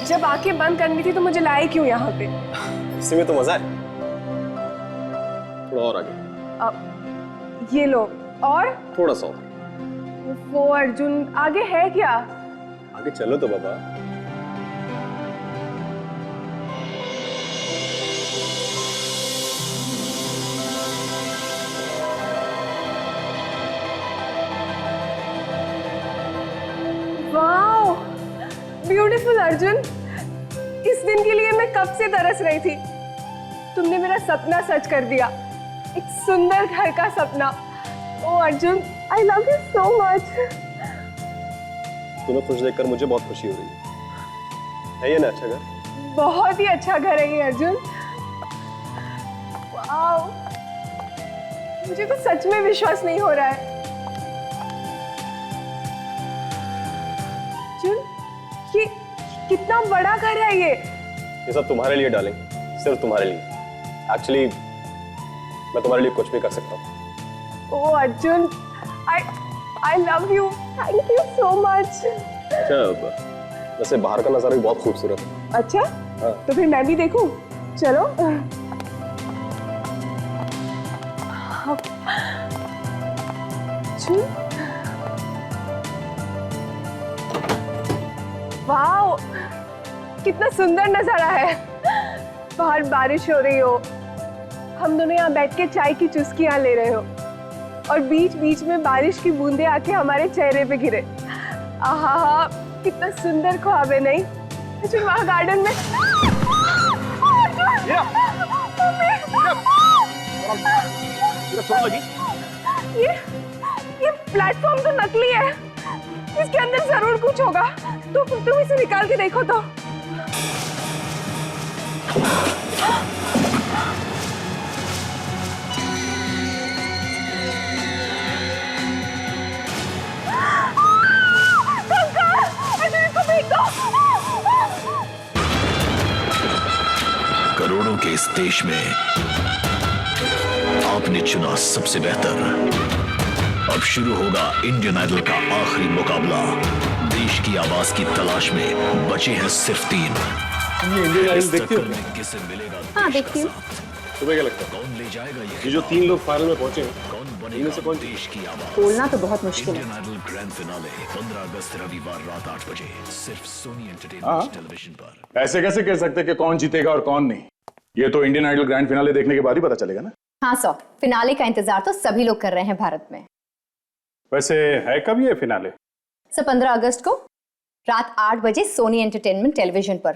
जब आंखें बंद करनी थी तो मुझे लाए क्यों यहाँ पे? इसी में तो मजा है। थोड़ा और आगे। ये लो। और थोड़ा सा और। वो अर्जुन, आगे है क्या? आगे चलो तो बाबा। Wow, beautiful Arjun. इस दिन के लिए मैं कब से तरस रही थी। तुमने मेरा सपना सच कर दिया, एक सुंदर घर का सपना। ओ Arjun, I love you so much. तुम्हें खुश देखकर मुझे बहुत खुशी हो रही है ये ना अच्छा घर? बहुत ही अच्छा घर है ये अर्जुन। वाओ, मुझे तो सच में विश्वास नहीं हो रहा है। अर्जुन, ये कितना बड़ा घर है ये सब तुम्हारे लिए डालें, सिर्फ तुम्हारे लिए। एक्चुअली मैं तुम्हारे लिए कुछ भी कर सकता हूँ। ओ Arjun, I love you. Thank you so much. अच्छा, वैसे बाहर का नजारा भी बहुत खूबसूरत है। अच्छा? हाँ। तो फिर मैं भी देखूं? चलो। वाओ, कितना सुंदर नजारा है। बाहर बारिश हो रही हो, हम दोनों यहाँ बैठ के चाय की चुस्कियां ले रहे हो और बीच बीच में बारिश की बूंदें आके हमारे चेहरे पे गिरे। आहा, कितना सुंदर ख्वाब है नहीं? अच्छा, वहाँ गार्डन में ये प्लेटफॉर्म तो नकली है, इसके अंदर जरूर कुछ होगा। तुम इसे निकाल के देखो तो। करोड़ों के इस देश में आपने चुना सबसे बेहतर। अब शुरू होगा इंडियन आइडल का आखिरी मुकाबला। देश की आवाज की तलाश में बचे हैं सिर्फ 3। ये इंडियन आइडल देखती हो? किसे मिलेगा? हाँ, देखती हूँ। तुम्हें क्या लगता है कौन ले जाएगा ये जो 3 लोग फाइनल में पहुंचे हैं, कौन इनमें से बनेगा कौन? देश की आवाज? बोलना तो बहुत मुश्किल है। इंडियन आइडल ग्रैंड फिनाले 15 अगस्त रविवार रात 8 बजे सिर्फ सोनी हाँ। एंटरटेनमेंट टेलीविजन पर। ऐसे कैसे कह सकते कि कौन जीतेगा और कौन नहीं? ये तो इंडियन आइडल ग्रैंड फिनाले देखने के बाद ही पता चलेगा ना। हाँ सौ, फिनाले का इंतजार तो सभी लोग कर रहे हैं भारत में। वैसे है कब ये फिनाले? 15 अगस्त को रात 8 बजे सोनी एंटरटेनमेंट टेलीविजन पर।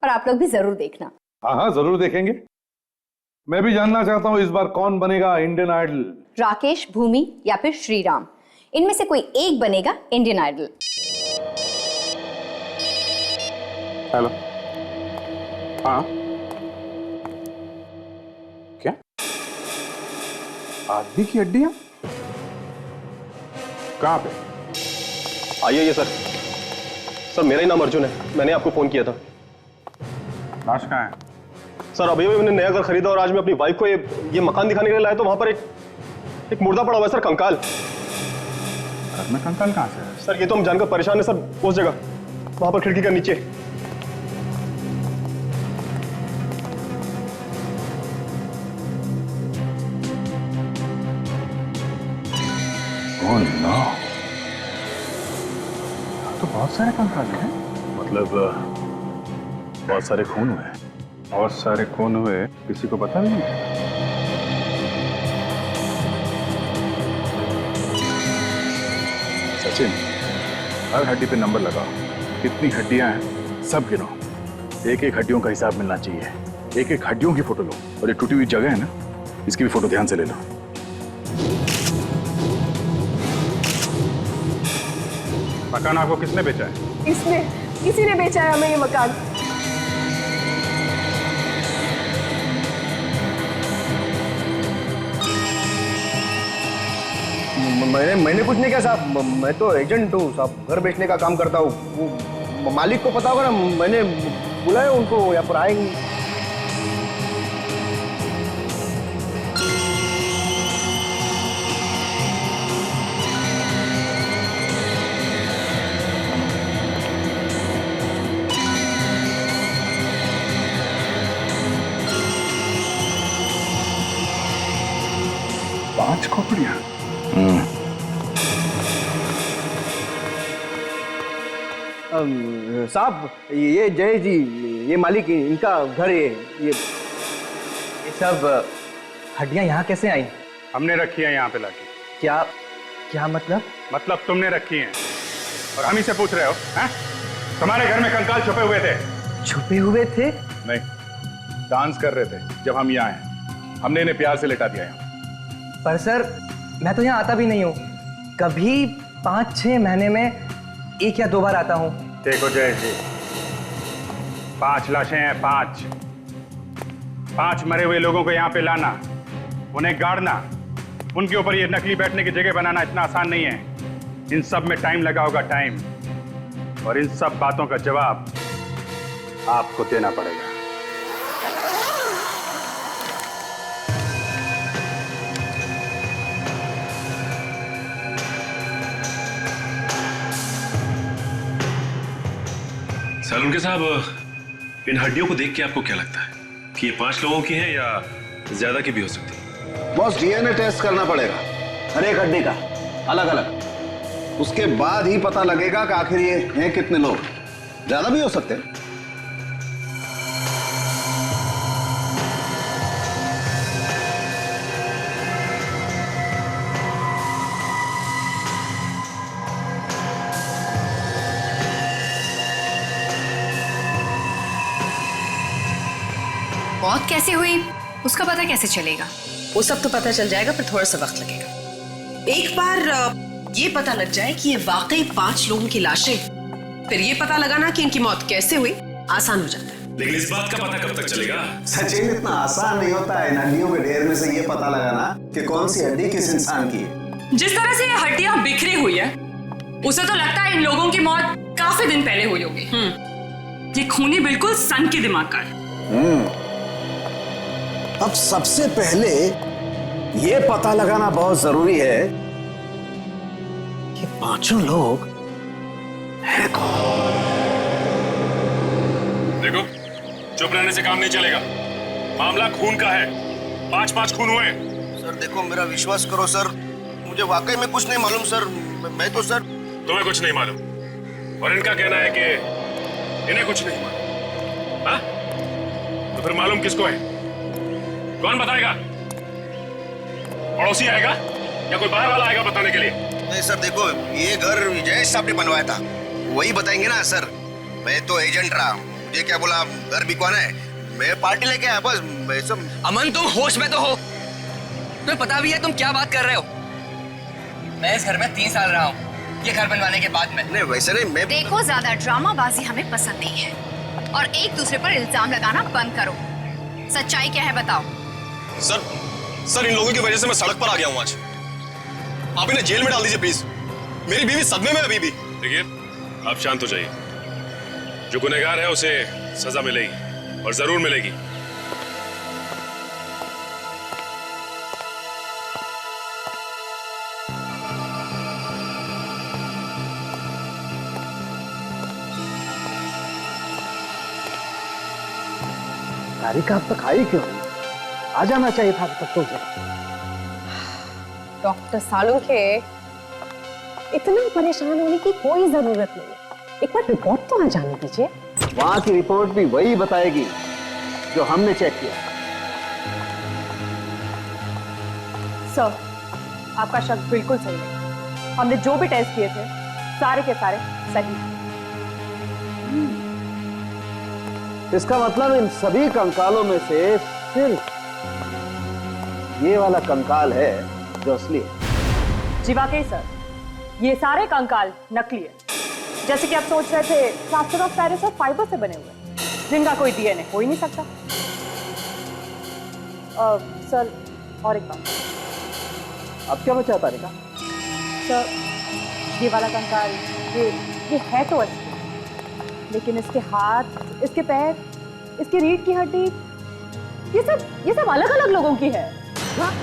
और आप लोग भी जरूर देखना। हाँ हाँ, जरूर देखेंगे। मैं भी जानना चाहता हूँ इस बार कौन बनेगा इंडियन आइडल। राकेश, भूमि या फिर श्रीराम, इनमें से कोई एक बनेगा इंडियन आइडल। हेलो। हाँ, क्या आदमी की हड्डियां कहाँ पे? आइए सर। सर मेरा ही नाम अर्जुन है, मैंने आपको फोन किया था। लाश कहाँ है? सर अभी मैंने नया घर खरीदा और आज मैं अपनी वाइफ को ये मकान दिखाने के लिए लाया तो वहां पर एक मुर्दा पड़ा हुआ है सर, कंकाल। घर में कंकाल कहाँ से है? सर ये तो हम जानकर परेशान है सर। उस जगह वहां पर खिड़की का नीचे। ओह नो, तो बहुत सारे कंकाल हैं। मतलब बहुत सारे खून हुए। बहुत सारे खून हुए, किसी को पता भी नहीं। सचिन, हर हड्डी पे नंबर लगाओ। कितनी हड्डियां हैं सब गिनो। एक एक हड्डियों का हिसाब मिलना चाहिए। एक एक हड्डियों की फोटो लो। और ये टूटी हुई जगह है ना, इसकी भी फोटो ध्यान से ले लो। मकान आपको किसने बेचा है? इसने, किसी ने बेचा है हमें ये मकान। मैंने कुछ नहीं किया साहब। मैं तो एजेंट हूँ साहब, घर बेचने का काम करता हूँ। वो मालिक को पता होगा ना, मैंने बुलाया उनको, यहाँ पर आएंगे। खोपड़ियाँ। साहब ये जय जी, ये मालिक इनका घर है। ये सब हड्डियां यहाँ कैसे आई? हमने रखी है यहाँ पे लाके। क्या क्या मतलब? मतलब तुमने रखी हैं और हम ही से पूछ रहे हो? हैं? तुम्हारे घर में कंकाल छुपे हुए थे? छुपे हुए थे? नहीं, डांस कर रहे थे जब हम यहाँ आए। हमने इन्हें प्यार से लेटा दिया यहाँ। पर सर मैं तो यहाँ आता भी नहीं हूँ। कभी 5-6 महीने में 1 या 2 बार आता हूँ। देखो जय जी, 5 लाशें हैं, 5 मरे हुए लोगों को यहाँ पे लाना, उन्हें गाड़ना, उनके ऊपर ये नकली बैठने की जगह बनाना इतना आसान नहीं है। इन सब में टाइम लगा होगा, टाइम। और इन सब बातों का जवाब आपको देना पड़ेगा। सालुंके साहब, इन हड्डियों को देख के आपको क्या लगता है कि ये 5 लोगों की हैं या ज्यादा की भी हो सकती है? बॉस, डीएनए टेस्ट करना पड़ेगा हर एक हड्डी का अलग अलग। उसके बाद ही पता लगेगा कि आखिर ये हैं कितने लोग। ज्यादा भी हो सकते हैं। मौत कैसे हुई उसका पता कैसे चलेगा? वो सब तो पता चल जाएगा, पर थोड़ा सा वक्त लगेगा। एक बार ये पता लग जाए कि ये वाकई 5 लोगों की लाशें, फिर ये पता लगाना कि इनकी मौत कैसे हुई आसान हो जाता है। लेकिन इस बात का पता कब तक चलेगा? सचिन, इतना आसान नहीं होता है इन हड्डियों के ढेर में से ये पता लगाना कि कौन सी हड्डी किस इंसान की है। जिस तरह से ये हड्डियां बिखरी हुई है, उसे तो लगता है इन लोगों की मौत काफी दिन पहले हुई होगी। ये खूनी बिल्कुल सन के दिमाग का है। अब सबसे पहले ये पता लगाना बहुत जरूरी है कि 5 लोग हैं कौन। देखो, चुप रहने से काम नहीं चलेगा। मामला खून का है। 5 खून हुए। सर देखो, मेरा विश्वास करो सर, मुझे वाकई में कुछ नहीं मालूम सर। मैं तो सर। तुम्हें कुछ नहीं मालूम और इनका कहना है कि इन्हें कुछ नहीं मालूम। हाँ? तो फिर मालूम किसको है? कौन बताएगा? पड़ोसी आएगा या कोई बाहर वाला आएगा बताने के लिए? नहीं सर, देखो ये घर जय साहब ने बनवाया था, वही बताएंगे ना सर। मैं तो एजेंट रहा, मुझे क्या बोला, घर बिकवाना है, मैं पार्टी लेके आया बस। मैं सब। अमन, तुम होश में तो हो? तुम्हें पता भी है तुम क्या बात कर रहे हो? मैं इस घर में 3 साल रहा हूँ, ये घर बनवाने के बाद में। नहीं वैसे नहीं, मैं। देखो, ज्यादा ड्रामाबाजी हमें पसंद नहीं है और एक दूसरे पर इल्जाम लगाना बंद करो। सच्चाई क्या है बताओ। सर इन लोगों की वजह से मैं सड़क पर आ गया हूँ आज। आप इन्हें जेल में डाल दीजिए प्लीज। मेरी बीवी सदमे में अभी भी। देखिए, आप शांत हो जाइए। जो गुनहगार है उसे सजा मिलेगी और जरूर मिलेगी। तारिका अब तक आई क्यों? आ जाना चाहिए था अब तक तो। डॉक्टर सालुंके, इतना परेशान होने की कोई जरूरत नहीं। एक बार रिपोर्ट तो आ जाने दीजिए। वहां की रिपोर्ट भी वही बताएगी जो हमने चेक किया। सर, आपका शक बिल्कुल सही है। हमने जो भी टेस्ट किए थे सारे के सारे सही हैं। इसका मतलब इन सभी कंकालों में से सिर्फ ये वाला कंकाल है जो असली है। जी वाकई सर, ये सारे कंकाल नकली है। जैसे कि आप सोच रहे थे, प्लास्टर ऑफ पेरिस और फाइबर से बने हुए, जिनका कोई डीएनए हो ही नहीं सकता। सर, और एक बात। अब क्या बचा तारिका? सर, ये वाला कंकाल ये है तो असली, लेकिन इसके हाथ, इसके पैर, इसकी रीढ़ की हड्डी, ये सब अलग अलग लोगों की है। What?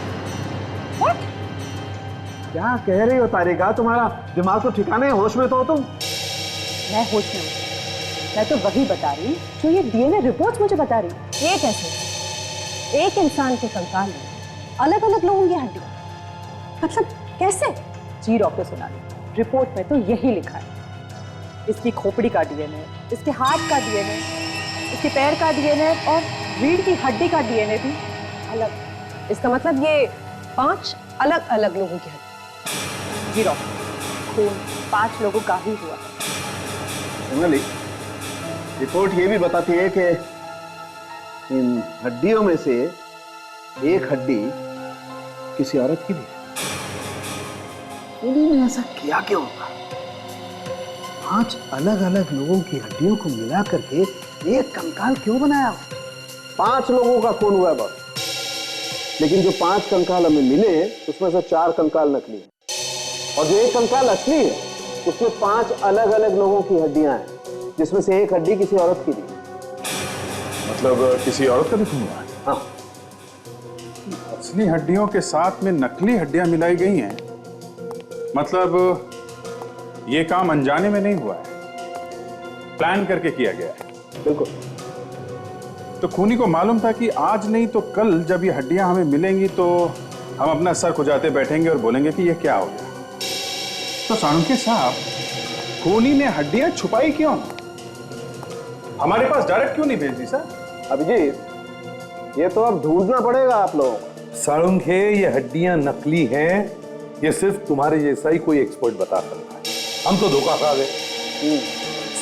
क्या कह रही हो तारिका? तुम्हारा दिमाग तो ठिकाने है, होश में तो हो तुम? मैं होश में हूँ। मैं तो वही बता रही जो ये डीएनए रिपोर्ट्स मुझे बता रही। ये कैसे एक इंसान के कंकाल में अलग अलग लोगों की हड्डियां? मतलब कैसे? जी डॉक्टर सोनाली, रिपोर्ट में तो यही लिखा है। इसकी खोपड़ी का डीएनए, इसके हाथ का डीएनए, इसके पैर का डीएनए और रीढ़ की हड्डी का डीएनए भी अलग। इसका मतलब ये 5 अलग अलग लोगों की हड्डी। जी डॉक्टर, खून 5 लोगों का ही हुआ है। सोनाली, रिपोर्ट ये भी बताती है कि इन हड्डियों में से एक हड्डी किसी औरत की भी है। उन्होंने ऐसा किया क्यों होगा? 5 अलग अलग लोगों की हड्डियों को मिला करके एक कंकाल क्यों बनाया? 5 लोगों का खून हुआ है बस, लेकिन जो 5 कंकाल हमें मिले उसमें से 4 कंकाल नकली हैं, और जो एक कंकाल असली है उसमें 5 अलग अलग लोगों की हड्डियां हैं, जिसमें से एक हड्डी किसी औरत की थी। मतलब किसी औरत का भी खून हुआ है? हाँ। असली हड्डियों के साथ में नकली हड्डियां मिलाई गई हैं, मतलब ये काम अनजाने में नहीं हुआ है, प्लान करके किया गया है। बिल्कुल। तो खूनी को मालूम था कि आज नहीं तो कल जब ये हड्डियां हमें मिलेंगी तो हम अपना सर खुजाते बैठेंगे और बोलेंगे कि ये क्या हो गया। तो साळुंखे साहब, खूनी ने हड्डियां छुपाई क्यों? हमारे पास डायरेक्ट क्यों नहीं भेज दी सर? अभिजीत, ये तो अब ढूंढना पड़ेगा आप लोगों को। साळुंखे, ये हड्डियां नकली हैं, ये सिर्फ तुम्हारे जैसा ही कोई एक्सपर्ट बता सकता है। हम तो धोखा खा गए।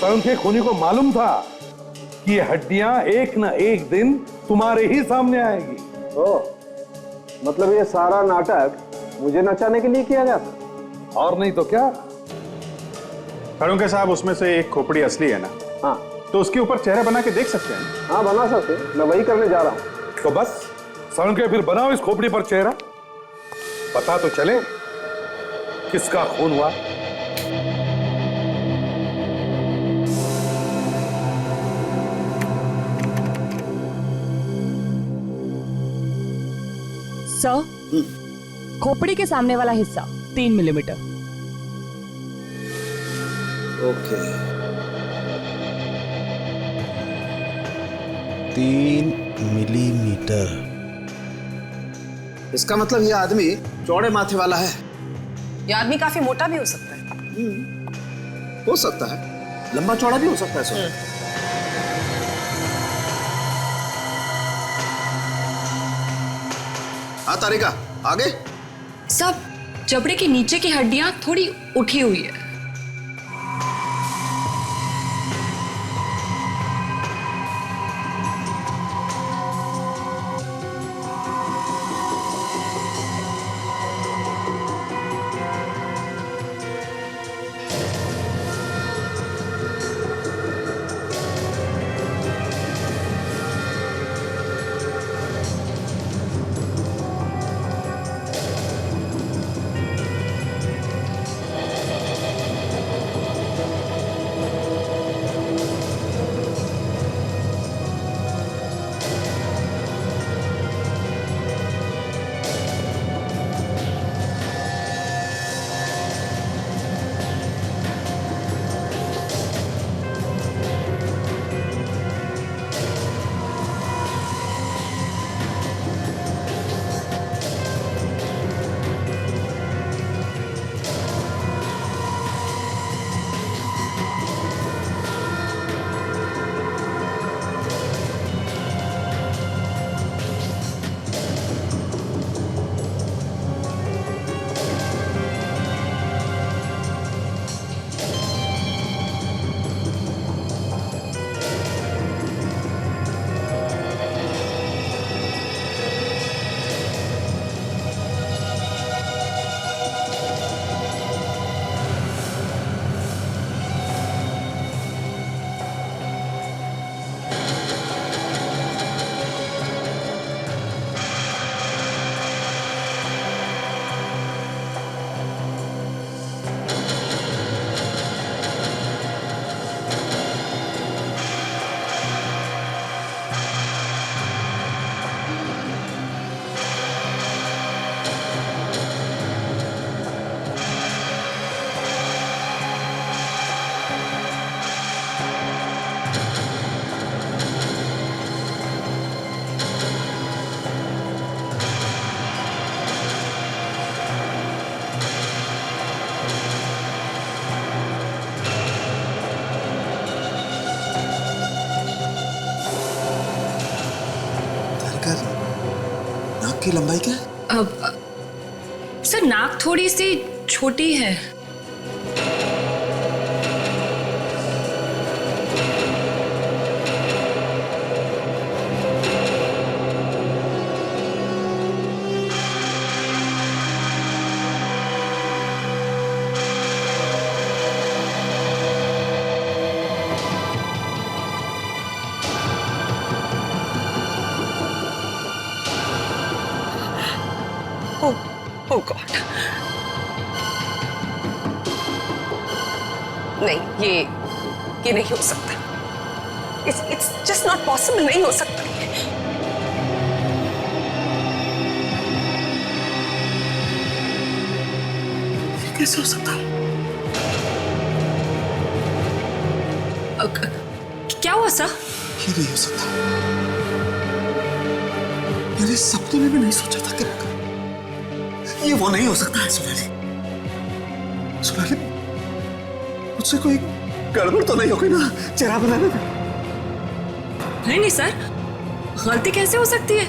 साळुंखे, खूनी को मालूम था कि ये हड्डियां एक न एक दिन तुम्हारे ही सामने आएगी। ओह, मतलब ये सारा नाटक मुझे नचाने के लिए किया गया था? और नहीं तो क्या। साळुंखे साहब, उसमें से एक खोपड़ी असली है ना? हाँ। तो उसके ऊपर चेहरा बना के देख सकते हैं? हाँ, बना सकते, मैं वही करने जा रहा हूँ। तो बस साळुंखे, फिर बनाओ इस खोपड़ी पर चेहरा, पता तो चले किसका खून हुआ। सर, खोपड़ी के सामने वाला हिस्सा 3 मिलीमीटर। Okay, 3 millimetre. इसका मतलब ये आदमी चौड़े माथे वाला है। ये आदमी काफी मोटा भी हो सकता है। हो सकता है, लंबा चौड़ा भी हो सकता है सर। हाँ तारिका, आगे। सब जबड़े के नीचे की हड्डियां थोड़ी उठी हुई है। की लंबाई क्या है? सर नाक थोड़ी सी छोटी है। Oh God. नहीं, ये नहीं हो सकता। It's just not possible, नहीं हो सकता ये। कैसे हो सकता? क्या हुआ सर? ये नहीं हो सकता। मैंने सपने में भी नहीं सोचा था कि ये वो नहीं हो सकता है। सोनाली, मुझसे कोई गड़बड़ तो नहीं हो गई ना चेहरा बनाने में? नहीं सर, गलती कैसे हो सकती है?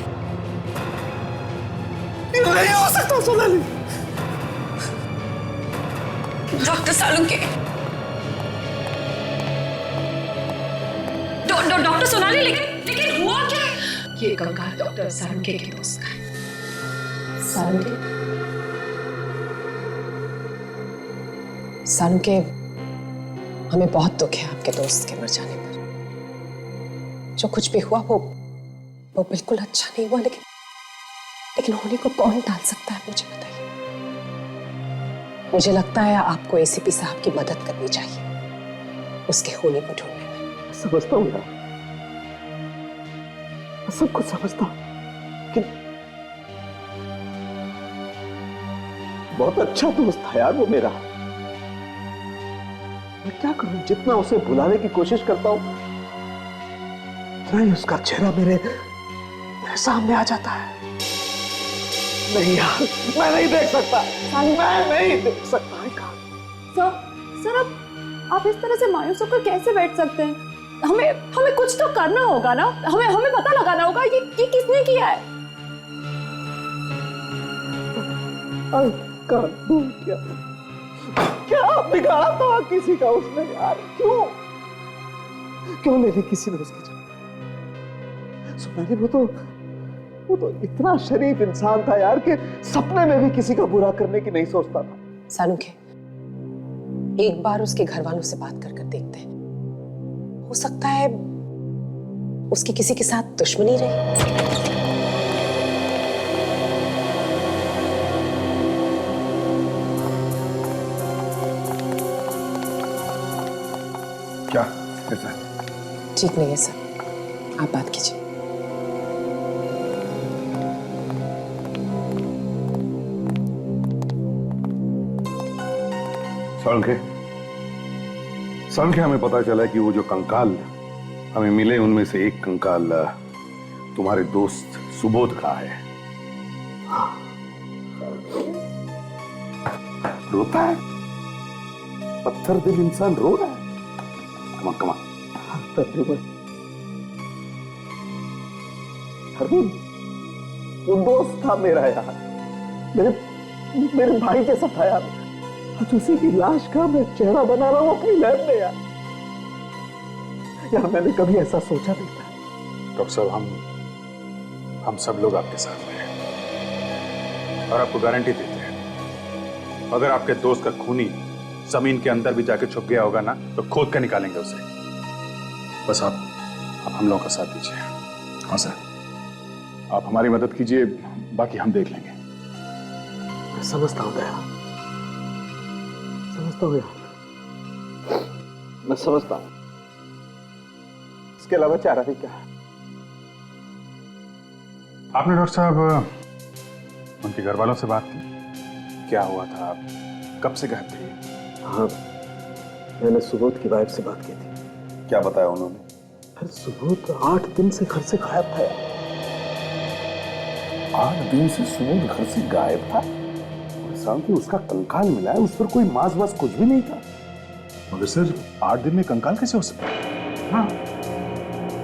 ये नहीं हो सकता सोनाली। डॉक्टर सालुंके, डॉक्टर सोनाली, लेकिन हुआ क्या? ये कंकाल डॉक्टर सालुंके के दोस्त का है। सालुंके, हमें बहुत दुख है आपके दोस्त के मर जाने पर। जो कुछ भी हुआ वो बिल्कुल अच्छा नहीं हुआ, लेकिन होने को कौन टाल सकता है, मुझे बताइए। मुझे लगता है आपको एसीपी साहब की मदद करनी चाहिए उसके होने को ढूंढने में। समझता हूँ यार, सब कुछ समझता हूँ, कि बहुत अच्छा दोस्त था यार वो मेरा। मैं क्या करूं, जितना उसे भुलाने की कोशिश करता हूं उतना ही उसका चेहरा मेरे सामने आ जाता है। नहीं यार, मैं नहीं देख सकता, मैं नहीं देख सकता। सर आप इस तरह से मायूस होकर कैसे बैठ सकते हैं? हमें कुछ तो करना होगा ना, हमें पता लगाना होगा ये किसने किया है। क्या बिगाड़ा था किसी का उसने यार? क्यों ले ली किसी ने उसकी जगह? सोनाली, वो तो इतना शरीफ इंसान था यार कि सपने में भी किसी का बुरा करने की नहीं सोचता था। सालुंके, एक बार उसके घर वालों से बात कर देखते हैं, हो सकता है उसकी किसी के साथ दुश्मनी रही। क्या कैसा? ठीक नहीं है सर, आप बात कीजिए। सालुंके, हमें पता चला कि वो जो कंकाल हमें मिले उनमें से एक कंकाल तुम्हारे दोस्त सुबोध का है। रोता है, पत्थर दिल इंसान रो रहा है। कमा वो दोस्त था मेरा यार, मेरे भाई जैसा था यार। आज उसी की लाश का मैं चेहरा बना रहा हूं अपनी लैब में यार। मैंने कभी ऐसा सोचा नहीं था। डॉक्टर साहब, हम सब लोग आपके साथ हैं और आपको गारंटी देते हैं, अगर आपके दोस्त का खूनी जमीन के अंदर भी जाके छुप गया होगा ना, तो खोद कर निकालेंगे उसे। बस आप हम लोगों का साथ दीजिए। हाँ सर, आप हमारी मदद कीजिए, बाकी हम देख लेंगे। मैं समझता हूँ यार, मैं समझता हूँ। इसके अलावा चारा भी क्या है? आपने डॉक्टर साहब उनके घर वालों से बात की? क्या हुआ था, कब से गायब थे? हाँ, मैंने सुबोध की वाइफ से बात की थी। क्या बताया उन्होंने? सुबोध 8 दिन से घर से गायब था यार। 8 दिन से सुबोध घर से गायब था? कि उसका कंकाल मिला है, उस पर कोई मांस वास कुछ भी नहीं था। मगर सर, 8 दिन में कंकाल कैसे हो सकता है? हाँ,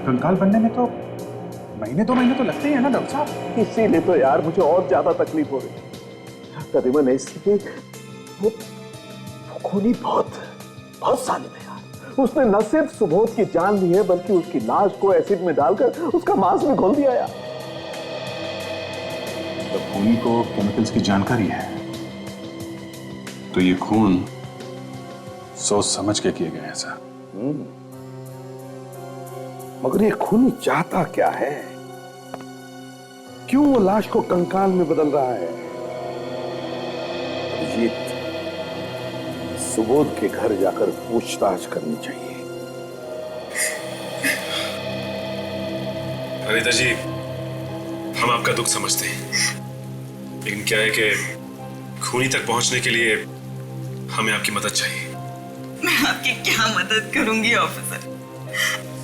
कंकाल बनने में तो महीने 2 महीने तो लगते ही है ना डॉक्टर साहब। इसीलिए तो यार मुझे और ज्यादा तकलीफ हो रही। करीबन इसलिए वो खूनी बहुत सालिम है यार। उसने न सिर्फ सुबोध की जान ली है बल्कि उसकी लाश को एसिड में डालकर उसका मांस में घोल दिया यार। तो खूनी को केमिकल्स की जानकारी है, तो ये खून सोच समझ के किए गए हैं सर। मगर ये खूनी चाहता क्या है? क्यों वो लाश को कंकाल में बदल रहा है? अभिजीत, सुबोध के घर जाकर पूछताछ करनी चाहिए। अनिता जी, हम आपका दुख समझते हैं, लेकिन क्या है कि खूनी तक पहुंचने के लिए हमें आपकी मदद चाहिए। मैं आपकी क्या मदद करूंगी ऑफिसर?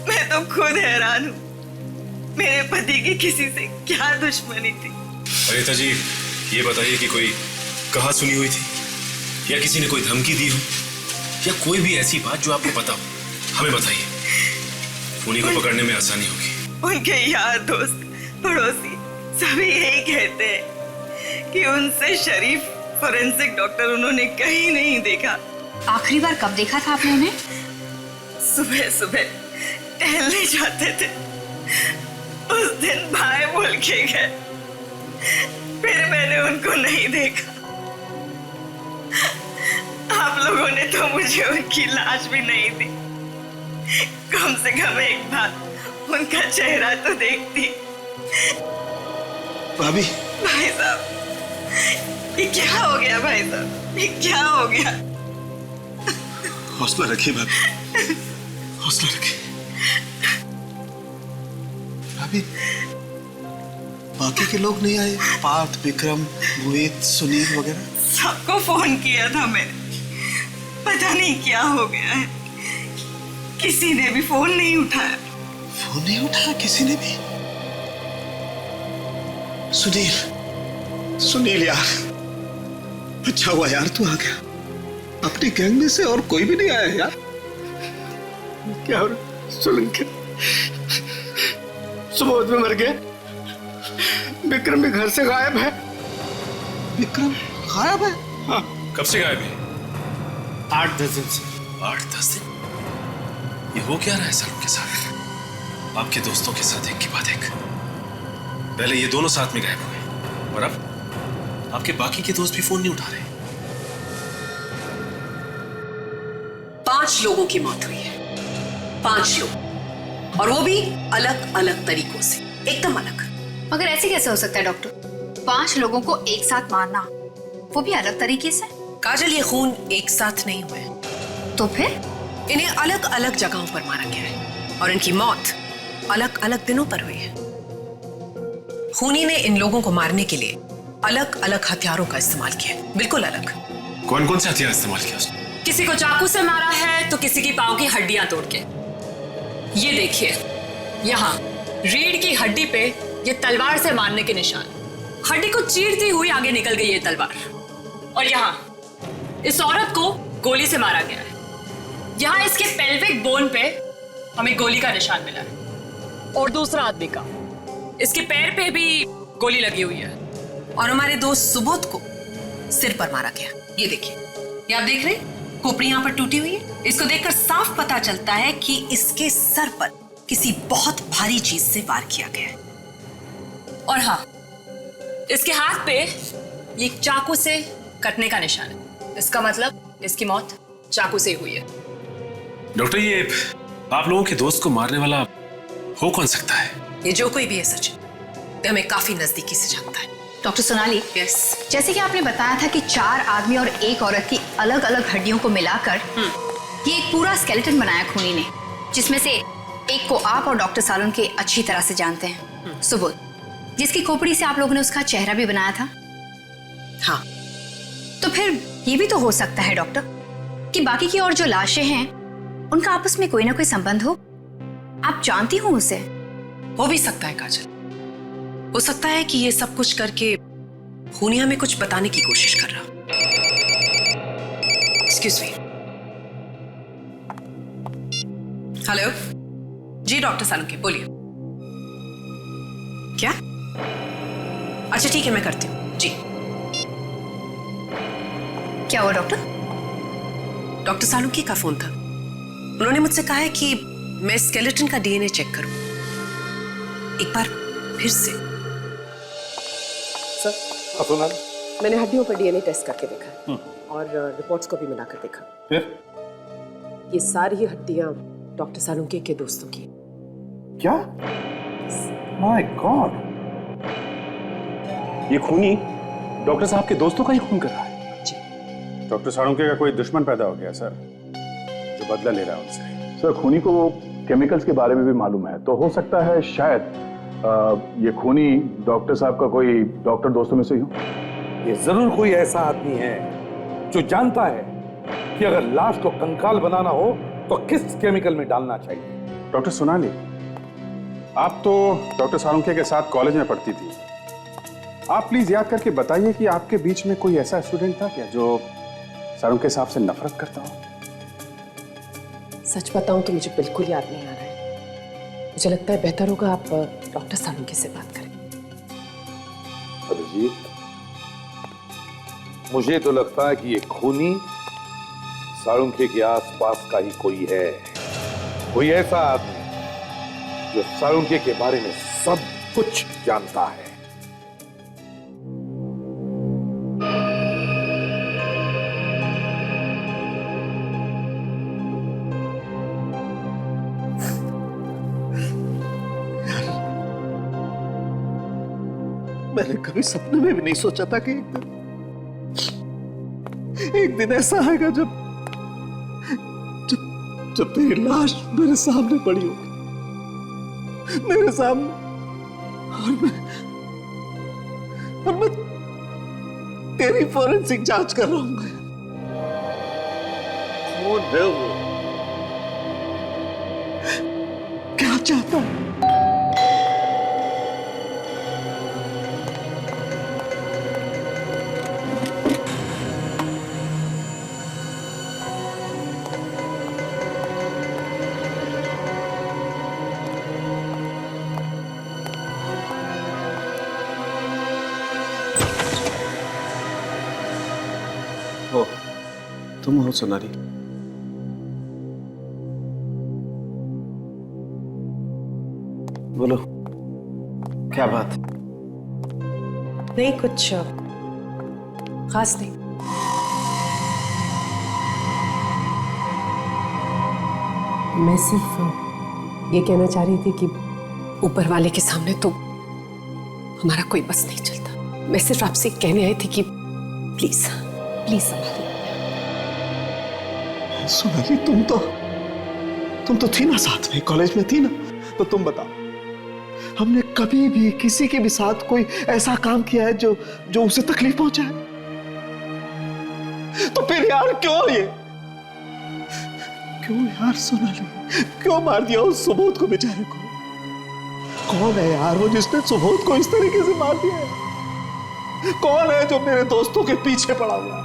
मैं तो खुद हैरान हूँ। मेरे पति की किसी से क्या दुश्मनी थी? अनिता जी, ये बताइए कि कोई कहा सुनी हुई थी या किसी ने कोई धमकी दी हो या कोई भी ऐसी बात जो आपको पता हो, हमें बताइए। खूनी को पकड़ने में आसानी होगी। उनके यार, दोस्त, पड़ोसी सभी यही कहते हैं कि उनसे शरीफ फोरेंसिक डॉक्टर उन्होंने कहीं नहीं देखा। आखिरी बार कब देखा था आपने उन्हें? सुबह सुबह टहलने जाते थे, उस दिन भाई बोल के गए, फिर मैंने उनको नहीं देखा। आप लोगों ने तो मुझे उनकी लाश भी नहीं दी। कम से कम एक बार उनका चेहरा तो देखती। भाभी, भाई साहब, ये क्या हो गया? भाई साहब, ये क्या हो गया? हौसला रखिए भाभी, हौसला रखिए। भाभी, बाकी के लोग नहीं आए? पार्थ, विक्रम, मोहित, सुनील वगैरह? सबको फोन किया था मैंने, पता नहीं क्या हो गया है। किसी ने भी फोन नहीं उठाया। फोन नहीं उठाया किसी ने भी? सुनील यार, अच्छा हुआ यार तू आ गया। अपनी गैंग में से और कोई भी नहीं आया यार। क्या हो रहा? सोलंकी, सुबोध भी मर गए, विक्रम भी घर से गायब है। विक्रम गायब है? हाँ। कब से गायब है? 8-10 दिन से। 8-10 दिन? ये हो क्या रहा है सर उनके साथ? आपके दोस्तों के साथ एक के बाद एक। पहले ये दोनों साथ में गायब हुए और अब आपके बाकी के दोस्त भी फोन नहीं उठा रहे। 5 लोगों की मौत हुई है। 5 लोग, और वो भी अलग अलग तरीकों से, एकदम अलग। मगर ऐसे कैसे हो सकता है डॉक्टर? 5 लोगों को एक साथ मारना, वो भी अलग तरीके से? काजल, ये खून एक साथ नहीं हुए। तो फिर? इन्हें अलग अलग जगहों पर मारा गया है और इनकी मौत अलग अलग दिनों पर हुई है। खूनी ने इन लोगों को मारने के लिए अलग अलग हथियारों का इस्तेमाल किया, बिल्कुल अलग। कौन कौन से हथियार इस्तेमाल किया उसने? किसी को चाकू से मारा है तो किसी की पांव की हड्डियां तोड़ के। ये देखिए, यहाँ रीढ़ की हड्डी पे ये तलवार से मारने के निशान। हड्डी को चीरती हुई आगे निकल गई ये तलवार। और यहाँ इस औरत को गोली से मारा गया है। यहाँ इसके पेल्विक बोन पे हमें गोली का निशान मिला है। और दूसरा आदमी का, इसके पैर पे भी गोली लगी हुई है। और हमारे दोस्त सुबोध को सिर पर मारा गया। ये देखिए, ये आप देख रहे हैं, खोपड़ी यहाँ पर टूटी हुई है। इसको देखकर साफ पता चलता है कि इसके सर पर किसी बहुत भारी चीज से वार किया गया है। और हाँ, इसके हाथ पे ये चाकू से कटने का निशान है। इसका मतलब इसकी मौत चाकू से हुई है। डॉक्टर, ये आप लोगों के दोस्त को मारने वाला हो कौन सकता है? ये जो कोई भी है सचिन, ये हमें काफी नजदीकी से जानता है। डॉक्टर सोनाली, यस, जैसे कि आपने बताया था कि 4 आदमी और एक औरत की अलग अलग हड्डियों को मिलाकर ये एक पूरा स्केलेटन बनाया खूनी ने, जिसमें से एक को आप और डॉक्टर सालुन के अच्छी तरह से जानते हैं, सुबोध, जिसकी खोपड़ी से आप लोगों ने उसका चेहरा भी बनाया था। हाँ, तो फिर ये भी तो हो सकता है डॉक्टर कि बाकी की और जो लाशें हैं उनका आपस में कोई ना कोई संबंध हो। आप जानती हो उसे? हो भी सकता है काजल, हो सकता है कि ये सब कुछ करके खूनी हमें कुछ बताने की कोशिश कर रहा। Excuse me. हेलो जी, डॉक्टर सालुंके, बोलिए। क्या? अच्छा ठीक है, मैं करती हूँ जी। क्या हुआ डॉक्टर? डॉक्टर सालुंकी का फोन था। उन्होंने मुझसे कहा है कि मैं स्केलेटन का डीएनए चेक करूं। एक बार फिर से। सर सोनाली, मैंने हड्डियों पर डीएनए टेस्ट करके देखा और रिपोर्ट्स को भी मिलाकर देखा। फिर ये सारी हड्डियां डॉक्टर सालुंकी के दोस्तों की। क्या? माय गॉड, ये खूनी डॉक्टर साहब के दोस्तों का ही खून कर रहा है। जी। डॉक्टर सालुंके का कोई दुश्मन पैदा हो गया सर, जो बदला ले रहा है उनसे। सर खूनी को वो केमिकल्स के बारे में भी मालूम है, तो हो सकता है शायद ये खूनी डॉक्टर साहब का कोई डॉक्टर दोस्तों में से ही हो। ये जरूर कोई ऐसा आदमी है जो जानता है कि अगर लाश को कंकाल बनाना हो तो किस केमिकल में डालना चाहिए। डॉक्टर सोनाली, आप तो डॉक्टर सालुंके के साथ कॉलेज में पढ़ती थी। आप प्लीज याद करके बताइए कि आपके बीच में कोई ऐसा स्टूडेंट था क्या जो सालुंके साहब से नफरत करता हो? सच बताऊं तो मुझे बिल्कुल याद नहीं आ रहा है। मुझे लगता है बेहतर होगा आप डॉक्टर सालुंकी से बात करें। अभिजीत, मुझे तो लगता है कि ये खूनी सालुंके के आसपास का ही कोई है, कोई ऐसा आदमी जो सालुंके के बारे में सब कुछ जानता है। मैंने कभी सपने में भी नहीं सोचा था कि एक दिन ऐसा आएगा जब जब जब तेरी लाश मेरे सामने पड़ी होगी, मेरे सामने, और मैं तेरी फॉरेंसिक जांच कर रहा हूं। कौन है वो? क्या चाहता है? तुम हो सोनाली? बोलो, क्या बात? नहीं, कुछ खास नहीं। मैं सिर्फ ये कहना चाह रही थी कि ऊपर वाले के सामने तो हमारा कोई बस नहीं चलता। मैं सिर्फ आपसे कहने आई थी कि प्लीज प्लीज संभालिए। सोनाली, तुम तो थी ना साथ में, कॉलेज में थी ना, तो तुम बताओ, हमने कभी भी किसी के भी साथ कोई ऐसा काम किया है जो उसे तकलीफ पहुंचाए? तो फिर यार क्यों यार सोनाली, क्यों मार दिया उस सुबोध को बेचारे को? कौन है यार वो जिसने सुबोध को इस तरीके से मार दिया है? कौन है जो मेरे दोस्तों के पीछे पड़ा हुआ है?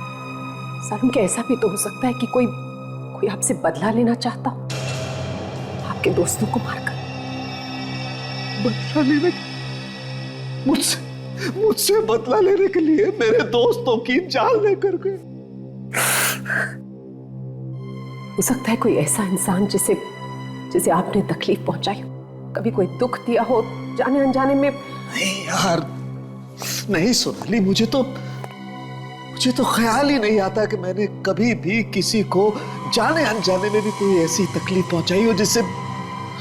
सालुंकी, ऐसा भी तो हो सकता है कि कोई आपसे बदला लेना चाहता हो, आपके दोस्तों को मारकर। बदला लेने? मुझसे बदला लेने के लिए मेरे दोस्तों की जान लेकर गए। हो सकता है कोई ऐसा इंसान जिसे आपने तकलीफ पहुंचाई हो, कभी कोई दुख दिया हो जाने अनजाने में। नहीं यार, नहीं सोनाली, मुझे तो ख्याल ही नहीं आता कि मैंने कभी भी किसी को जाने अनजाने में भी कोई ऐसी तकलीफ पहुंचाई हो जिससे।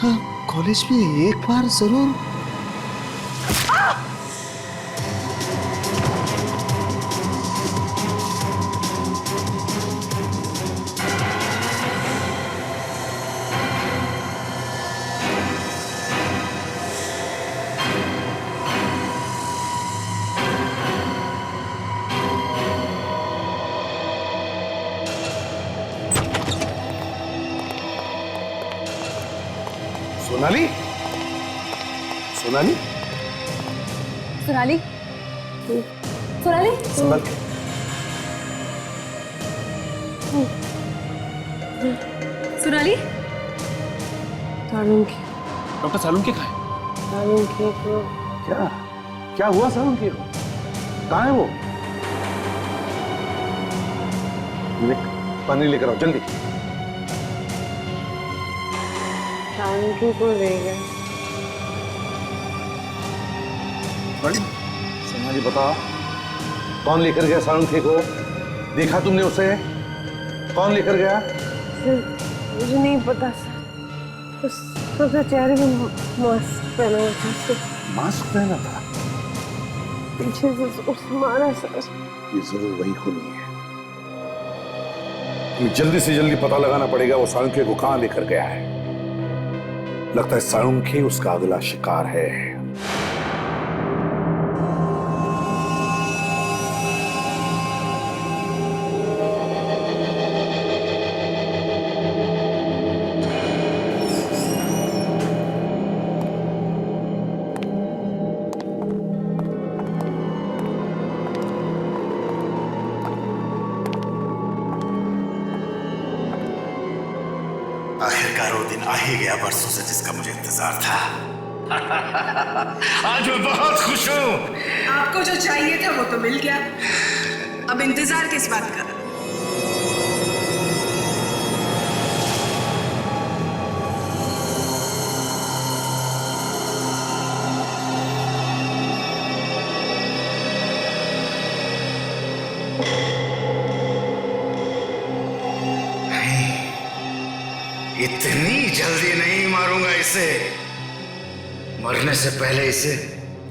हाँ, कॉलेज में एक बार जरूर। सोनाली, सोनाली, सोनाली, सोनाली, संभल। सोनाली, सालुंकी, डॉक्टर सालुंके कहाँ है? सालुंकी को क्या क्या हुआ सालुंखे को? कहाँ है वो? पानी लेकर आओ जल्दी। सालुंखे को ले गए। सोनाली बताओ, कौन लेकर गया सालुंखे को? देखा तुमने उसे? कौन लेकर गया? सर मुझे नहीं पता सर, उसके चेहरे में मास्क पहना हुआ था सर। मास्क पहना था? पीछे से उसने मारा सर। ये जरूर वही खूनी है। हमें जल्दी से जल्दी पता लगाना पड़ेगा वो सालुंखे को कहां लेकर गया है। लगता है सालुंखे उसका अगला शिकार है। आखिरकार वो दिन आ ही गया बरसों से जिसका मुझे इंतजार था। आज मैं बहुत खुश हूँ। आपको जो चाहिए था वो तो मिल गया, अब इंतजार किस बात का? इतनी जल्दी नहीं मारूंगा इसे। मरने से पहले इसे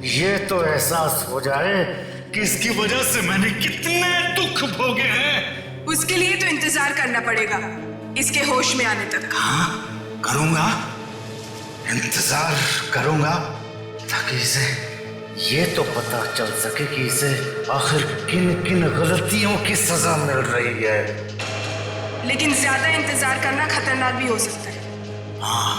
ये तो एहसास हो जाए कि इसकी वजह से मैंने कितने दुख भोगे हैं। उसके लिए तो इंतजार करना पड़ेगा इसके होश में आने तक। हाँ करूंगा, इंतजार करूंगा ताकि इसे ये तो पता चल सके कि इसे आखिर किन किन गलतियों की सजा मिल रही है। लेकिन ज्यादा इंतजार करना खतरनाक भी हो सकता है। हाँ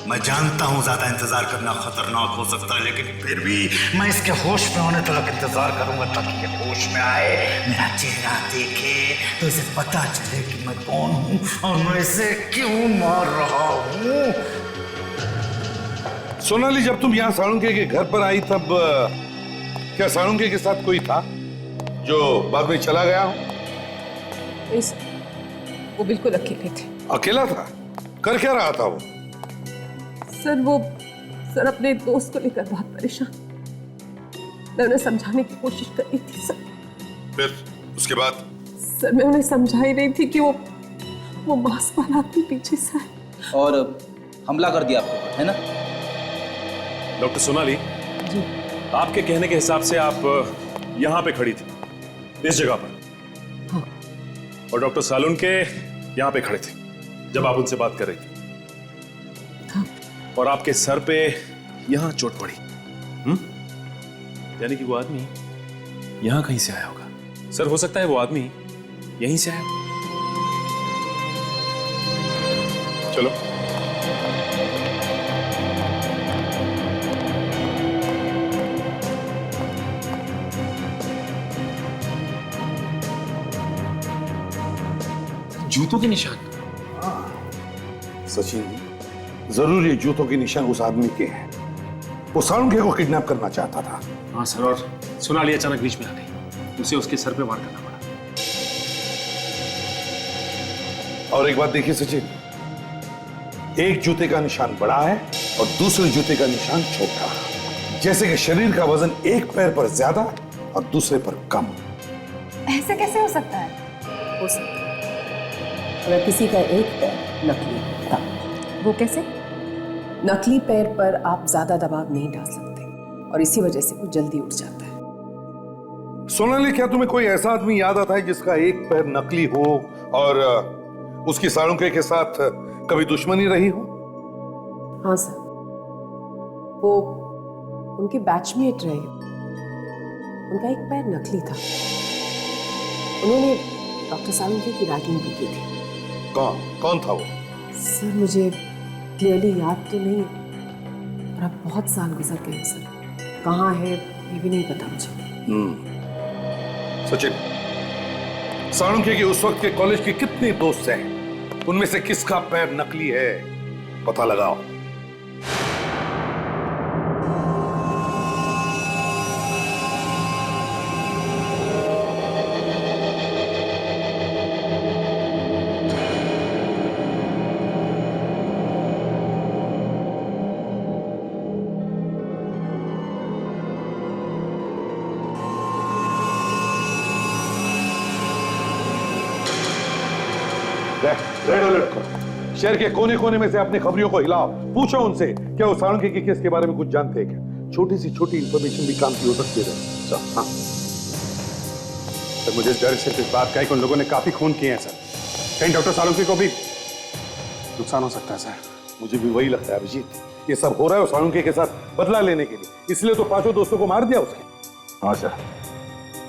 मैं जानता हूँ ज्यादा इंतजार करना खतरनाक हो सकता है, लेकिन फिर भी मैं इसके होश में होने तक इंतजार करूंगा ताकि ये होश में आए, मेरा चेहरा देखे तो इसे पता चले कि मैं कौन हूँ और मैं इसे क्यों मार रहा हूँ। सोनाली, जब तुम यहाँ सालुंखे के घर पर आई तब क्या सालुंखे के साथ कोई था जो बाद में चला गया हो? वो बिल्कुल अकेले थे। अकेला था? कर क्या रहा था वो? सर अपने दोस्त को लेकर बहुत परेशान। मैं उन्हें समझाने की कोशिश कर रही थी सर। फिर उसके बाद? सर मैं उन्हें समझा ही रही थी कि वो मास्क वाला आपके पीछे से है और हमला कर दिया आपको, है ना? डॉक्टर सोनाली जी। आपके कहने के हिसाब से आप यहाँ पे खड़ी थी, इस जगह पर। हाँ। और डॉक्टर सालुंखे यहाँ पे खड़े थे जब आप उनसे बात कर रही थी। हाँ। और आपके सर पे यहाँ चोट पड़ी। यानी कि वो आदमी यहाँ कहीं से आया होगा। सर हो सकता है वो आदमी यहीं से आया। चलो जूतों के निशान। सचिन, जरूर ये जूतों के निशान उस आदमी के हैं। वो सालुंखे को किडनैप करना चाहता था। हाँ सर, और सोनाली अचानक बीच में आ गई, उसे उसके सर पे वार करना पड़ा। और एक बात देखिए सचिन, एक जूते का निशान बड़ा है और दूसरे जूते का निशान छोटा। जैसे कि शरीर का वजन एक पैर पर ज्यादा और दूसरे पर कम। ऐसे कैसे हो सकता है? हो सकता है अगर किसी का एक पैर नकली था। वो कैसे? नकली पैर पर आप ज्यादा दबाव नहीं डाल सकते और इसी वजह से वो जल्दी उठ जाता है। सोनाली, क्या तुम्हें कोई ऐसा आदमी याद आता है जिसका एक पैर नकली हो और उसकी सालुंखे के साथ कभी दुश्मनी रही हो? हाँ सर, वो उनके बैचमेट रहे। उनका एक पैर नकली था। उन्होंने डॉक्टर सालुंखे की रैगिंग भी की थी। कौन था वो? सर मुझे क्लियरली याद तो नहीं है और अब बहुत साल गुजर गए हैं सर। कहाँ है ये भी नहीं पता मुझे। सचिन, सालुंखे के उस वक्त के कॉलेज के कितने दोस्त हैं? उनमें से किसका पैर नकली है पता लगाओ। रेड अलर्ट करो। शहर के कोने कोने में से अपनी खबरियों को हिलाओ। पूछो उनसे क्या वो साळुंखे के केस के बारे में कुछ जानते हैं क्या? छोटी सी छोटी इंफॉर्मेशन भी काम की हो सकती है। हाँ सर, मुझे डर सिर्फ इस बात का है कि उन लोगों ने काफी खून किए हैं सर। कहीं डॉक्टर साळुंखे को भी नुकसान हो सकता है सर। मुझे भी वही लगता है अभिजीत। ये सब हो रहा है साळुंखे के साथ बदला लेने के लिए, इसलिए तो 5 दोस्तों को मार दिया उसके। हाँ सर,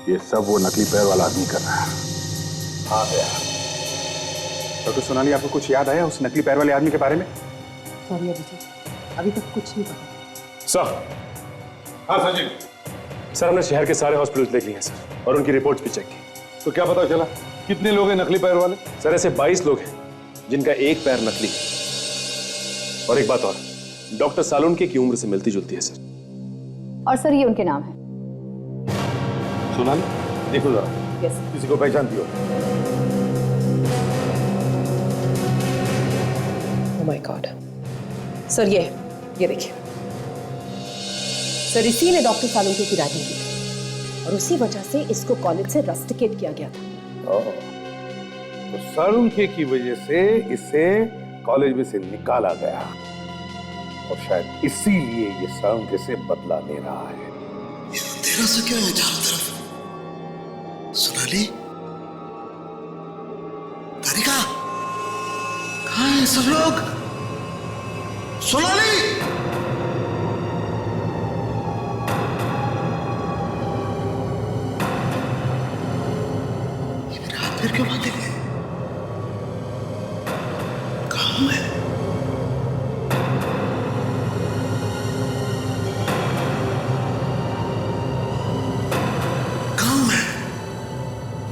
ये सब वो नकली पैर वाला आदमी कर रहा है। हाँ गया। डॉक्टर सोनाली, आपको कुछ याद आया उस नकली पैर वाले आदमी के बारे में? सॉरी अभिजीत, अभी तक कुछ नहीं पता। सर। हाँ संजीव। सर, हमने शहर के सारे हॉस्पिटल देख लिए हैं सर, और उनकी रिपोर्ट्स भी चेक की। तो क्या पता चला कितने लोग हैं नकली पैर वाले? सर, ऐसे 22 लोग हैं जिनका एक पैर नकली है। और एक बात और, डॉक्टर साळुंखे की उम्र से मिलती जुलती है सर। और सर ये उनके नाम है। सोनाली देखो जरा, यस किसी को पहचानती हो? ओह माय गॉड सर, ये देखिए सर, इसी ने डॉक्टर साळुंखे की रैगिंग की थी और उसी वजह से इसको कॉलेज से रस्टिकेट किया गया था। तो साळुंखे की वजह से इसे कॉलेज में से निकाला गया और शायद इसीलिए ये साळुंखे से बदला ले रहा है। तेरा से क्या है चारों तरफ? सोनाली, तारिका, कहाँ हैं सब लोग? सोनाली, ये मेरे हाथ पैर क्यों बांधे गए? कहाँ हूं मैं?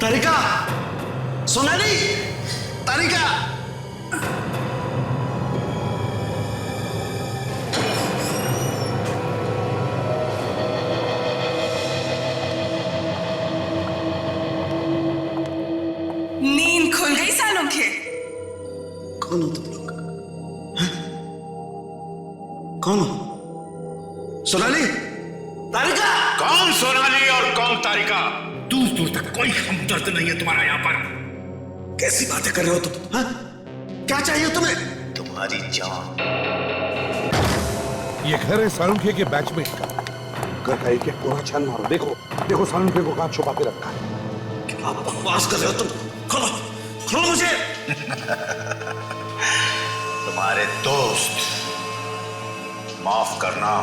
तारिका, सोनाली, तारिका। नींद खुल गई साळुंखे? कौन हो तुम लोग? कौन हो? सोनाली, तारिका। कौन सोनाली और कौन तारिका? दूर दूर तक कोई हमदर्द नहीं है तुम्हारा यहाँ पर। कैसी बातें कर रहे हो तुम? हाँ? क्या चाहिए तुम्हें? तुम्हारी जान। ये घर है साळुंखे के बैचमेट का। घर का एक एक कोना छान मारो। देखो देखो साळुंखे को कहाँ छुपा के रखा है। क्या बकवास कर रहे हो तुम? खोलो खोलो मुझे। तुम्हारे दोस्त, माफ करना,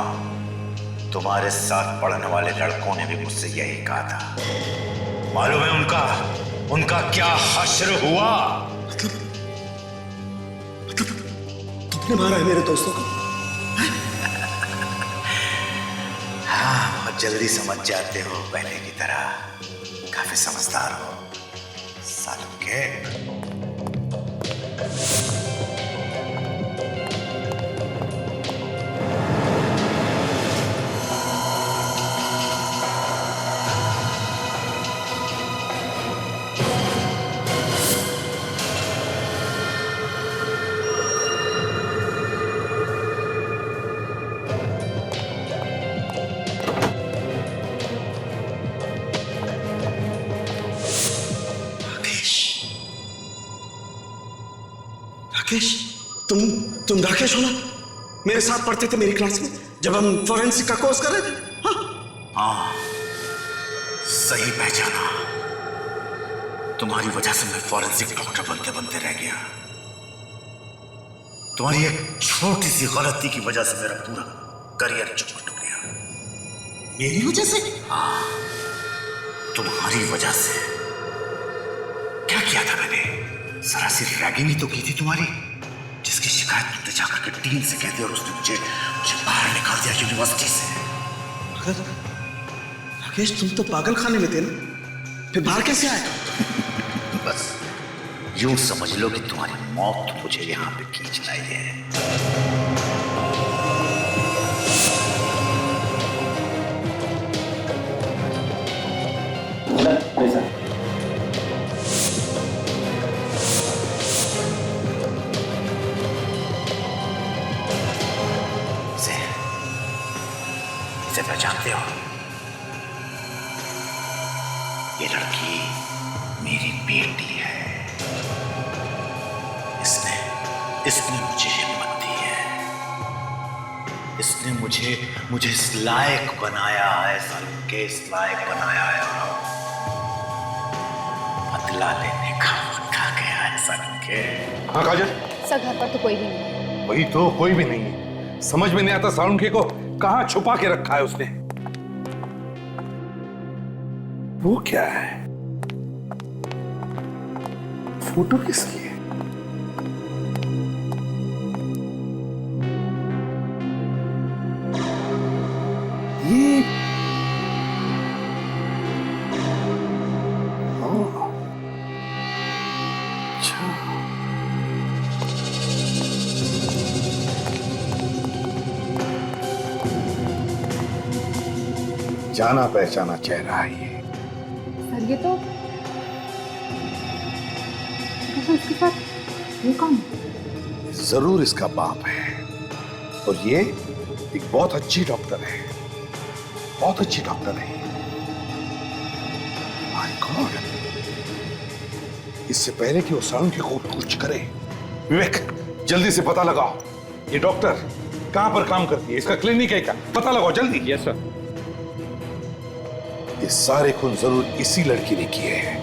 तुम्हारे साथ पढ़ने वाले लड़कों ने भी मुझसे यही कहा था। मालूम है उनका क्या हश्र हुआ? मतलब तुमने मारा है मेरे दोस्तों को? हाँ, बहुत जल्दी समझ जाते हो, पहले की तरह काफी समझदार हो साळुंखे। राकेश, तुम राकेश हो ना? मेरे साथ पढ़ते थे मेरी क्लास में जब हम फॉरेंसिक का कोर्स कर रहे थे। हाँ, सही पहचाना। तुम्हारी वजह से मैं फॉरेंसिक डॉक्टर बनते बनते रह गया। तुम्हारी एक छोटी सी गलती की वजह से मेरा पूरा करियर चौपट हो गया। मेरी वजह से? हाँ, तुम्हारी वजह से। क्या किया था मैंने? सरासर रैगिंग ही तो की थी तुम्हारी, जिसकी शिकायत तुमने जाकर के डीन से कह दी और उसने मुझे बाहर निकाल दिया यूनिवर्सिटी से। राकेश, तुम तो पागल खाने में थे ना, फिर बाहर कैसे आए? बस यूं समझ लो कि तुम्हारी मौत मुझे यहाँ पे खींच लाई है। इसे पहचानते हो? ये लड़की मेरी बेटी है। इसने मुझे हिम्मत दी है, इसने मुझे मुझे इस लायक बनाया है, सालून के इस लायक बनाया है। बदला लेने का वक्त आ गया है सालून के। हाँ काजल, सर घर पर तो कोई भी नहीं है। वही तो, कोई भी नहीं है। समझ में नहीं आता सालुंखे को कहां छुपा के रखा है उसने। वो क्या है? फोटो किसकी है? ये जाना पहचाना चेहरा है ये। सर ये तो इसके साथ ये कौन? जरूर इसका बाप है, और ये एक बहुत अच्छी डॉक्टर है, बहुत अच्छी डॉक्टर है। माय गॉड, इससे पहले कि वो सालुंखे को कुछ करे, विवेक जल्दी से पता लगाओ ये डॉक्टर कहां पर काम करती है, इसका क्लिनिक है क्या, पता लगाओ जल्दी। Yes sir. ये सारे खून जरूर इसी लड़की ने किए हैं,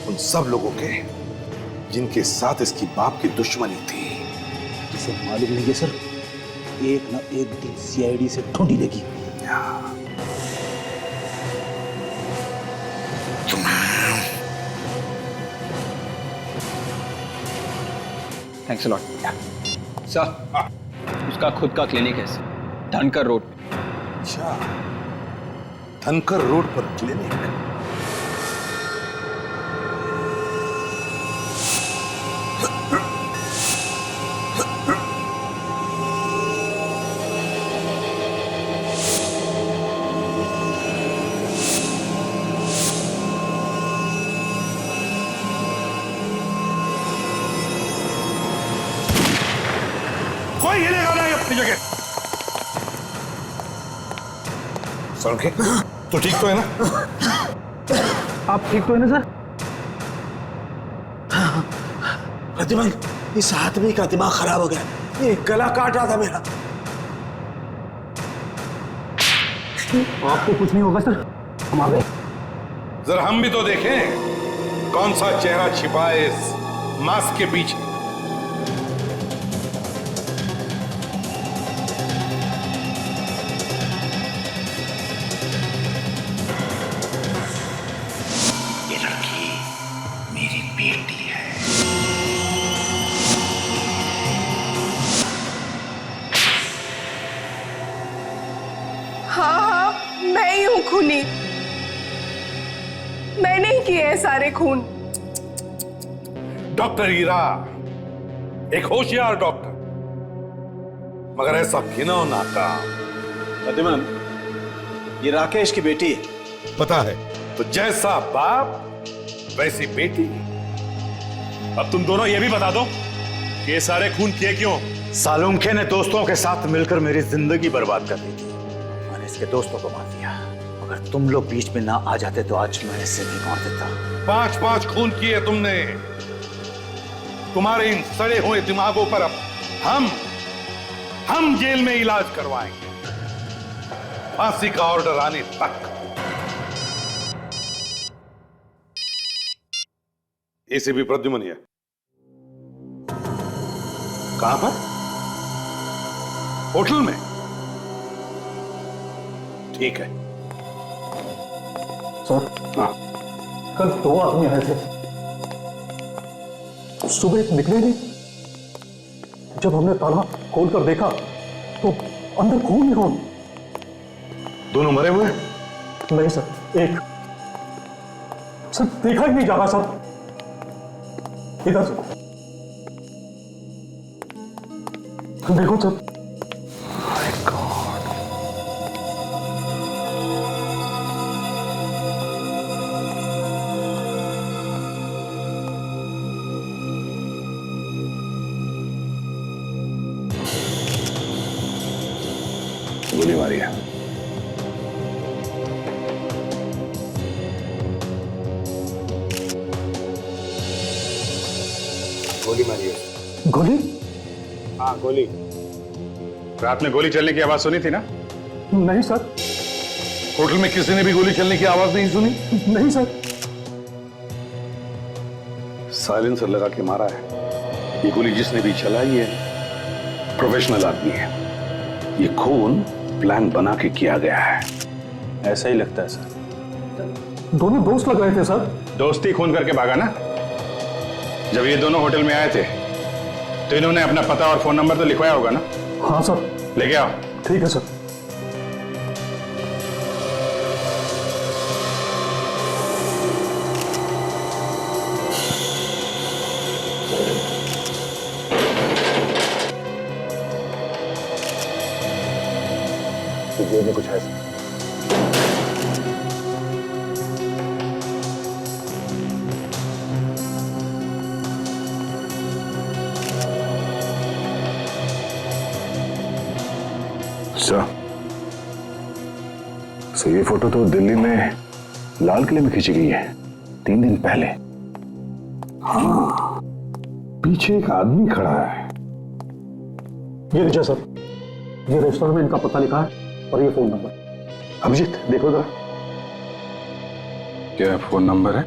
उन सब लोगों के जिनके साथ इसकी बाप की दुश्मनी थी। इसे मालूम नहीं है सर, एक ना एक दिन सीआईडी से ढूंढी लेगी। Thanks a lot sir. उसका खुद का क्लिनिक है सर, धनकर रोड। अच्छा, धनकर रोड पर क्लिनिक। कोई हिलेगा नहीं अपनी जगह। सालुंखे, तो ठीक तो है ना? आप ठीक तो है ना सर? प्रतिमल, इस आदमी का दिमाग खराब हो गया, ये गला काट रहा था मेरा। आपको कुछ नहीं होगा सर, हम आ गए। जरा हम भी तो देखें कौन सा चेहरा छिपा है इस मास्क के पीछे। हाँ, मैं ही हूँ खूनी। मैंने ही किए हैं सारे खून। डॉक्टर हीरा एक होशियार डॉक्टर, मगर ऐसा घिनौना काम। प्रतिमन, ये राकेश की बेटी है। पता है, तो जैसा बाप वैसी बेटी। अब तुम दोनों ये भी बता दो कि ये सारे खून किए क्यों? सालुंखे ने दोस्तों के साथ मिलकर मेरी जिंदगी बर्बाद कर दी थी। मैंने इसके दोस्तों को मार दिया। अगर तुम लोग बीच में ना आ जाते तो आज मैं इसे भी मार देता। 5-5 खून किए तुमने। तुम्हारे इन सड़े हुए दिमागों पर अब हम जेल में इलाज करवाएंगे, फांसी का ऑर्डर आने तक। एसीपी प्रद्युमन है। कहां पर? होटल में? ठीक है सर। हाँ। कल 2 आदमी आए थे, सुबह निकले नहीं। जब हमने ताला खोलकर देखा तो अंदर खून ही खून। दोनों मरे हुए? नहीं सर, एक सर देखा ही नहीं जा रहा सर। इधर से देखो सर। गोली मारी है। गोली मारी है। गोली? हाँ गोली। रात में गोली चलने की आवाज सुनी थी ना? नहीं सर। होटल में किसी ने भी गोली चलने की आवाज नहीं सुनी? नहीं सर। साइलेंसर लगा के मारा है। ये गोली जिसने भी चलाई है प्रोफेशनल आदमी है। ये खून प्लान बना के किया गया है। ऐसा ही लगता है सर। दोनों दोस्त लग रहे थे सर। दोस्ती खून करके भागा ना। जब ये दोनों होटल में आए थे तो इन्होंने अपना पता और फोन नंबर तो लिखवाया होगा ना? हाँ सर। लेके आओ। ठीक है सर। जेब में कुछ है सर। सो ये फोटो तो दिल्ली में लाल किले में खींची गई है 3 दिन पहले। हाँ, पीछे एक आदमी खड़ा है। ये लीजिए सर, ये रेस्टोरेंट में इनका पता लिखा है और ये फोन नंबर। अभिजीत देखो जरा। क्या फोन नंबर है?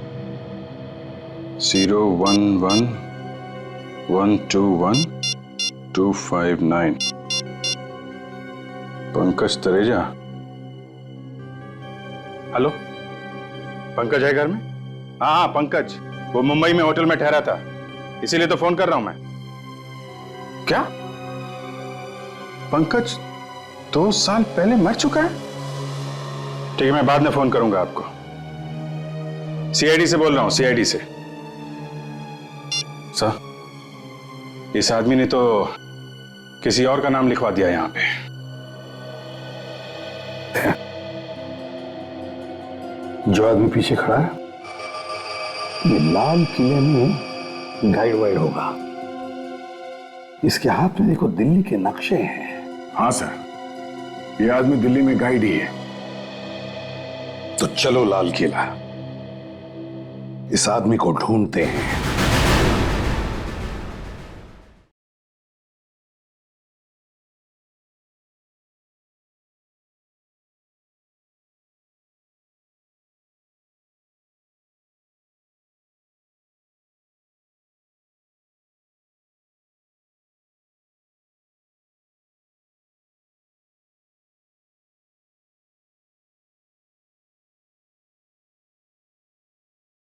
011121259। पंकज तरेजा। हेलो, पंकज है घर में? हाँ हाँ पंकज, वो मुंबई में होटल में ठहरा था, इसीलिए तो फोन कर रहा हूं मैं। क्या पंकज 2 साल पहले मर चुका है? ठीक है, मैं बाद में फोन करूंगा आपको। सीआईडी से बोल रहा हूं, सीआईडी से। सर, इस आदमी ने तो किसी और का नाम लिखवा दिया यहां पे। जो आदमी पीछे खड़ा है ये लाल किले में गाइड वाइड होगा। इसके हाथ में देखो दिल्ली के नक्शे हैं। हाँ सर, ये आदमी दिल्ली में गाइड ही है। तो चलो लाल किला, इस आदमी को ढूंढते हैं।